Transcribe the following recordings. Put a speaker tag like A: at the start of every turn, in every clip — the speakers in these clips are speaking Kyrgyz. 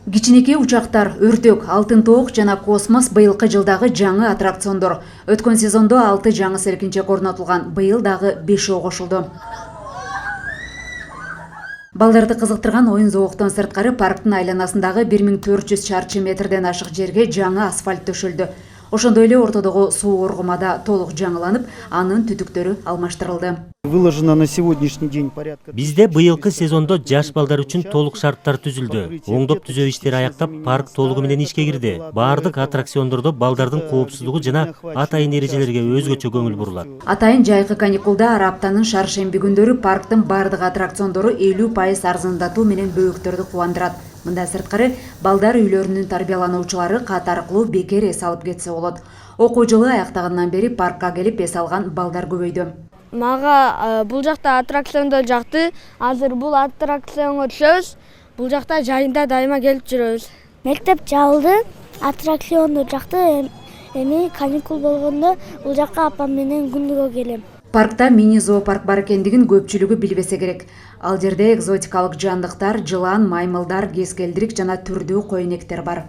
A: Кичинекей учактар, өртөк, алтын тоок жана космос быйылкы жылдагы жаңы аттракциондор. Өткөн сезондо 6 жаңы серкинчек орнотулган, быйыл дагы 5 кошулду. Балдарды кызыктырган оюн зооктон сырткары парктын айланасындагы 1400 чарчы метрден ашык жерге жаңы асфальт төшөлдү. Ошондой эле ортодогу суу оргумада толук жаңыланып, анын түтүктөрү алмаштырылды.
B: Выложено на сегодняшний день порядка.
C: Бизде быйылкы сезондо жаш балдар үчүн толук шарттар түзүлдү. Оңдоп түзөө иштери аяктап, парк толугу менен ишке кирди. Баардык аттракциондордо балдардын коопсуздугу жана атайын эрежелерге өзгөчө көңүл бурулат.
A: Атайын жайкы каникулда ар аптанын шаршемби күндөрү парктын баардык аттракциондору 50% арзандатуу менен бөөктөрдү кубандырат. Мындан сырткары, балдар үйлөрүнүн тарбиялануучулары кат аркылуу бекер эс алып кетсе болот. Окуу жылы аяктагандан бери паркка келип эс алган балдар көбөйдү.
D: Мага бул жакта аттракциондор жакты. Азыр бул аттракционго түшөбүз. Бул жакта жайында дайыма келип жүрөбүз.
E: Мектеп жабылды, аттракциондор жакты. Эми каникул болгондо бул жакка апам менен күндүгө келем.
A: Паркта мини зоопарк бар экендигин көпчүлүгү билбесе керек. Ал жерде экзотикалык жандыктар, жылан, маймылдар, кескелдирик жана түрдүү койнектер бар.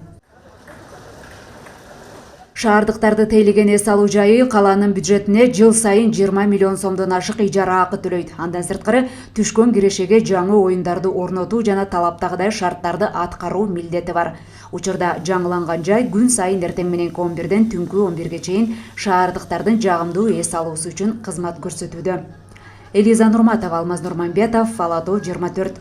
A: Шаардыктарды тейлеген эс алуу жайы калаанын бюджетине жыл сайын 20 миллион сомдон ашык ижара акы төлөйт. Андан сырткары түшкөн кирешеге жаңы оюндарды орнотуу жана талаптагыдай шарттарды аткаруу милдети бар. Учурда жаңыланган жай күн сайын эртең мененки 11ден түнкү 11ге чейин шаардыктардын жагымдуу эс алуусу үчүн кызмат көрсөтүүдө. Элиза Нурматова, Алмаз Нурманбетов, Фалато 24.